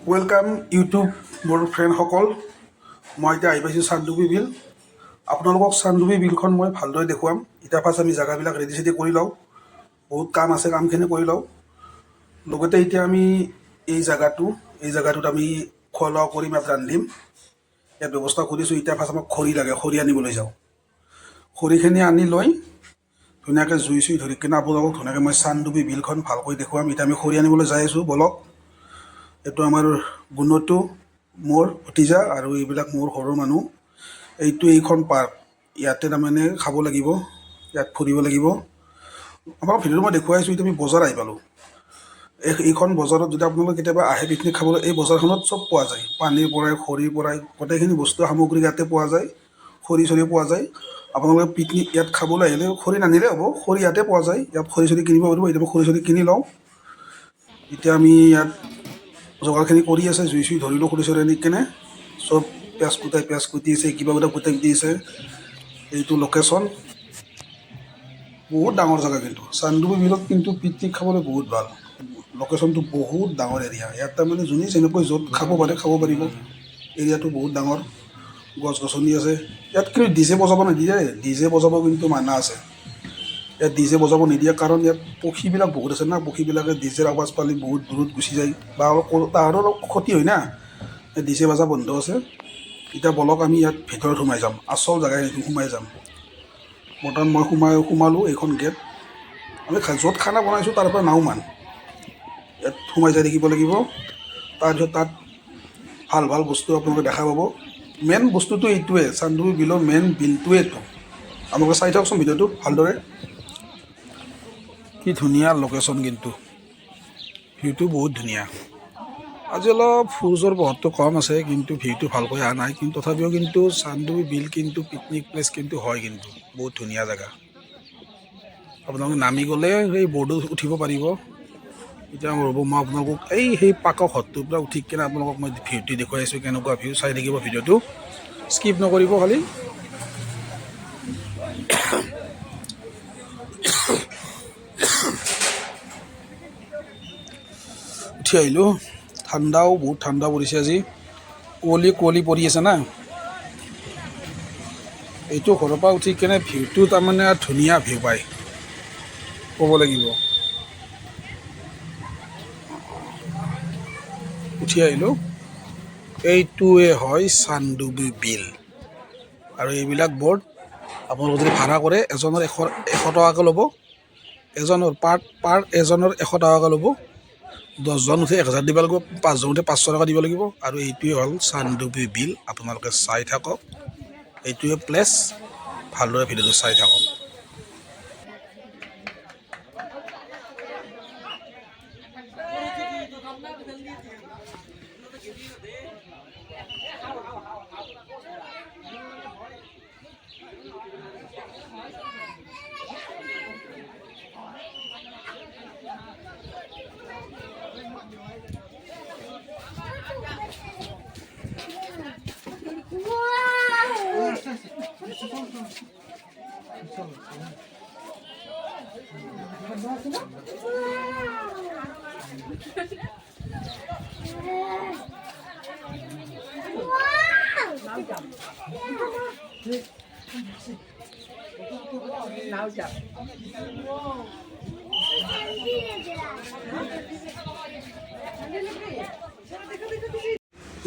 Welcome YouTube মোৰ ফ্ৰেণ্ডসকল। মই এতিয়া আহি পাইছোঁ চানডুবি বিল। আপোনালোকক চানডুবি বিলখন মই ভালদৰে দেখুৱাম। এতিয়া ফাৰ্ষ্ট আমি জেগাবিলাক ৰেডি চেডি কৰি লওঁ, বহুত কাম আছে, কামখিনি কৰি লওঁ। লগতে এতিয়া আমি এই জেগাটোত আমি খোৱা লোৱা কৰিম, ইয়াত ৰান্ধিম, ইয়াত ব্যৱস্থা কৰিছোঁ। এতিয়া ফাৰ্ষ্ট আমাক খৰি লাগে, খৰি আনিবলৈ যাওঁ। খৰিখিনি আনি লৈ ধুনীয়াকৈ জুই চুই ধৰি কিনে আপোনালোকক ধুনীয়াকৈ মই চানডুবি বিলখন ভালকৈ দেখুৱাম। এতিয়া আমি খৰি আনিবলৈ যাই আছোঁ, বলক। এইটো আমাৰ গুণটো, মোৰ ভতিজা, আৰু এইবিলাক মোৰ ঘৰৰ মানুহ। এইখন পাৰ্ক, ইয়াতে তাৰমানে খাব লাগিব, ইয়াত ফুৰিব লাগিব। আমাৰ ভিডিঅ'টো মই দেখুৱাইছোঁ। এতিয়া আমি বজাৰ আহি পালোঁ। এইখন বজাৰত যদি আপোনালোকে কেতিয়াবা আহে পিকনিক খাবলৈ, এই বজাৰখনত চব পোৱা যায়, পানীৰ পৰাই খৰিৰ পৰাই গোটেইখিনি বস্তু সামগ্ৰী ইয়াতে পোৱা যায়। খৰি চৰি পোৱা যায়। আপোনালোকে পিকনিক ইয়াত খাবলৈ আহিলে খৰি নানিলে হ'ব, খৰি ইয়াতে পোৱা যায়। ইয়াত খৰি চৰি কিনিব পাৰিব। এতিয়া খৰি চৰি কিনি লওঁ। এতিয়া আমি ইয়াত যোগাৰখিনি কৰি আছে, জুই চুই ধৰিলোঁ, খৰি চৰি আনি কেনে চব পিঁয়াজ কুটি আছে, কিবা কুটাই দি আছে। এইটো লোকেশ্যন বহুত ডাঙৰ জেগা, কিন্তু চানডুবি বিলত কিন্তু পিকনিক খাবলৈ বহুত ভাল। লোকেশ্যনটো বহুত ডাঙৰ এৰিয়া। ইয়াত তাৰমানে যোনে যেনেকৈ য'ত খাব পাৰে খাব পাৰিব। এৰিয়াটো বহুত ডাঙৰ, গছ গছনি আছে। ইয়াত কিন্তু ডিজে বজাব নিদিয়ে, ডিজে বজাব কিন্তু মানা আছে। ইয়াত ডিজে বজাব নিদিয়ে কাৰণ ইয়াত পক্ষীবিলাক বহুত আছে না, পক্ষীবিলাকে ডিজেৰ আৱাজ পালে বহুত দূৰত গুচি যায়, বা তাহাঁতৰ অলপ ক্ষতি হয় না। ডিজে বজা বন্ধ আছে। এতিয়া বলক আমি ইয়াত ভিতৰত সোমাই যাম, আচল জেগা এইটো সোমাই যাম। বৰ্তমান মই সোমালোঁ এইখন গেট। আমি য'ত খানা বনাইছোঁ তাৰ পৰা নাওমান, ইয়াত সোমাই যাই দেখিব লাগিব। তাৰপিছত তাত ভাল ভাল বস্তু আপোনালোকে দেখা পাব। মেইন বস্তুটো এইটোৱে, চানডুবি বিলৰ মেইন বিলটোৱেইটো। আপোনালোকে চাই থাকচোন ভিডিঅ'টো ভালদৰে। কি ধুনীয়া লোকেশ্যন, কিন্তু ভিউটো বহুত ধুনীয়া। আজি অলপ সূৰ্যৰ পোহৰটো কম আছে, কিন্তু ভিউটো ভালকৈ অহা নাই। কিন্তু তথাপিও কিন্তু চানডুবি বিল কিন্তু পিকনিক প্লেচ কিন্তু হয়, কিন্তু বহুত ধুনীয়া জেগা। আপোনালোকে নামি গ'লে সেই বৰ্ডত উঠিব পাৰিব। এতিয়া ৰ'ব, মই আপোনালোকক সেই পাকৰ ঘৰটোৰ পৰা উঠি কিনে আপোনালোকক মই ভিউটো দেখুৱাই আছোঁ। কেনেকুৱা ভিউ, চাই থাকিব ভিডিঅ'টো, স্কিপ নকৰিব খালি। উঠি আহিলোঁ। ঠাণ্ডাও, বহুত ঠাণ্ডা পৰিছে আজি, কুঁৱলী পৰি আছে না। এইটো ঘৰৰ পৰা উঠি কেনে ভিউটো তাৰমানে ধুনীয়া ভিউ পায়, ক'ব লাগিব। উঠি আহিলোঁ। এইটোৱে হয় চানডুবি বিল। আৰু এইবিলাক বৰ্ড আপোনালোকে যদি ভাড়া কৰে, এজনৰ এশ টকাকৈ ল'ব। এজনৰ এজনৰ 100 টকাকৈ ল'ব। 10জন উঠে 1000 দিব লাগিব, 5জন উঠে 500 টকা দিব লাগিব। আৰু এইটোৱে হ'ল চানডুবি বিল। আপোনালোকে চাই থাকক, এইটোৱে প্লেচ। ভালদৰে ভিডিঅ'টো চাই থাকক।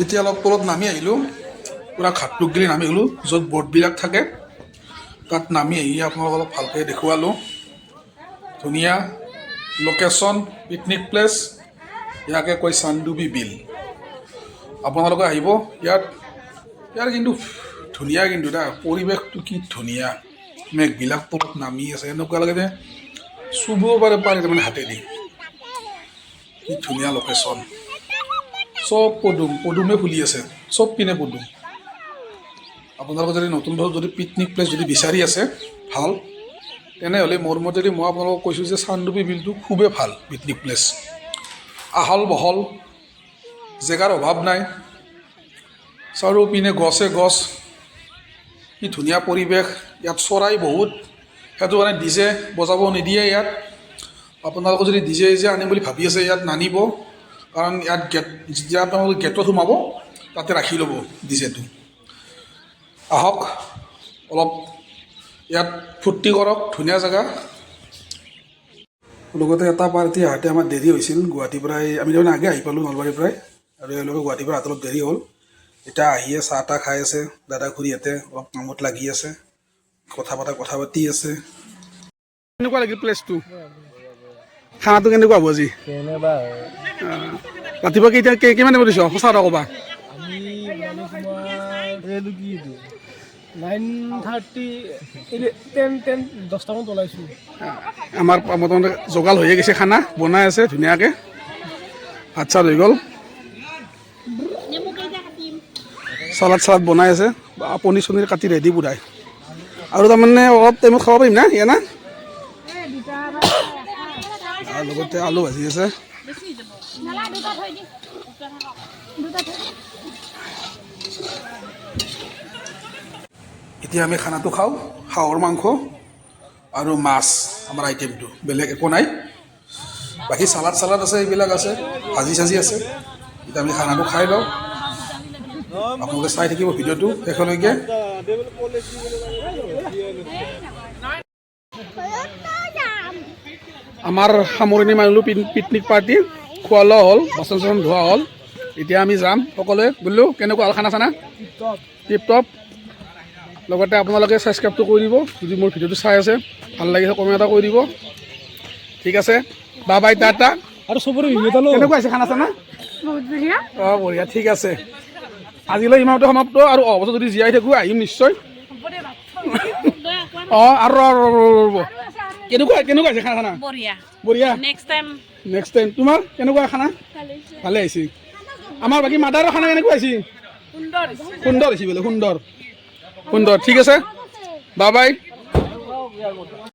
এতিয়া অলপ তলত নামি আহিলোঁ, পূৰা ঘাটটোক গিলি নামি আহিলোঁ, য'ত ব'ৰ্ডবিলাক থাকে তাত নামি আহি আপোনালোকক অলপ ভালকৈ দেখুৱালোঁ। ধুনীয়া লোকেশ্যন, পিকনিক প্লেচ, ইয়াকে কয় চানডুবি বিল। আপোনালোকে আহিব ইয়াত কিন্তু ধুনীয়া, কিন্তু এটা পৰিৱেশটো কি ধুনীয়া। মেঘবিলাক তলত নামি আছে, এনেকুৱা লাগে যে চুব পাৰে তাৰমানে হাতেদি। কি ধুনীয়া লোকেশ্যন, চব পদুমে ফুলি আছে, চব পিনে পদুম। আপোনালোকে যদি নতুন যদি পিকনিক প্লেচ যদি বিচাৰি আছে ভাল, তেনেহ'লে মোৰ মতেদি মই আপোনালোকক কৈছোঁ যে চানডুবি বিলটো খুবেই ভাল পিকনিক প্লেচ। আহল বহল, জেগাৰ অভাৱ নাই, চাৰিওপিনে গছে গছ, কি ধুনীয়া পৰিৱেশ। ইয়াত চৰাই বহুত, সেইটো কাৰণে ডিজে বজাব নিদিয়ে ইয়াত। আপোনালোকে যদি ডিজে আনিম বুলি ভাবি আছে, ইয়াত নানিব। কাৰণ ইয়াত যেতিয়া আপোনালোকে গেটত সোমাব তাতে ৰাখি ল'ব ডিজেটো। আহক অলপ ইয়াত ফূৰ্তি কৰক, ধুনীয়া জেগা। লগতে এটা পাৰ্টি আহোঁতে আমাৰ দেৰি হৈছিল গুৱাহাটীৰ পৰাই, আমি তাৰমানে আগে আহি পালোঁ নলবাৰীৰ পৰাই, আৰু এওঁলোকে গুৱাহাটীৰ পৰা অলপ দেৰি হ'ল। এতিয়া আহিয়ে চাহ তাহ খাই আছে, দাদা খুৰীহঁতে অলপ কামত লাগি আছে, কথা পাতি আছে। কেনেকুৱা লাগিল প্লেচটো? খানাটো কেনেকুৱা হ'ব আজি? ৰাতিপুৱা কিমান টাইমত দিছ? সঁচা কথা ক'বা। 9:30 10:10 ওলাইছোঁ। আমাৰ মোটামুটি যোগাল হৈয়ে গৈছে, খানা বনাই আছে ধুনীয়াকৈ, ভাত চাত হৈ গ'ল, চালাড বনাই আছে, পনীৰ চনীৰ কাটি ৰেডি পুৰাই। আৰু তাৰমানে অলপ টাইমত খাব পাৰিম না ইয়াত না? আৰু লগতে আলু ভাজি আছে। এতিয়া আমি খানাটো খাওঁ, হাঁহৰ মাংস আৰু মাছ আমাৰ আইটেমটো, বেলেগ একো নাই। বাকী চালাড আছে, এইবিলাক আছে, ভাজি চাজি আছে। এতিয়া আমি খানাটো খাই লওঁ, আপোনালোকে চাই থাকিব ভিডিঅ'টো শেষলৈকে। আমাৰ সামৰণি মাৰিলোঁ পিকনিক পাৰ্টি, খোৱা লোৱা হ'ল, বাচন চাচন ধোৱা হ'ল। এতিয়া আমি যাম সকলোৱে। বুলিলোঁ কেনেকুৱা হ'ল খানা চানা? Tip top. লগতে আপোনালোকে ছাবস্ক্ৰাইবটো কৰি দিব যদি মোৰ ভিডিঅ'টো চাই আছে, ভাল লাগিছে কমেণ্ট এটা কৰি দিব। ঠিক আছে, বাই বাই, টাটা। আৰু চবৰে কেনেকুৱা হৈছে খানা চানা? অঁ বঢ়িয়া, ঠিক আছে। আজিলৈ ইমানতে সমাপ্ত, আৰু অহা বছৰ যদি জীয়াই থাকোঁ আহিম নিশ্চয়। অঁ আৰু ৰ'ব, কেনেকুৱা হৈছে খানা? বঢ়িয়া। Next time. তোমাৰ কেনেকুৱা খানা? ভালে আহিছে। আমাৰ বাকী মাদাৰৰ খানা কেনেকুৱা হৈছে? সুন্দৰ হৈছে বোলে, সুন্দৰ। ঠিক আছে, বাই বাই।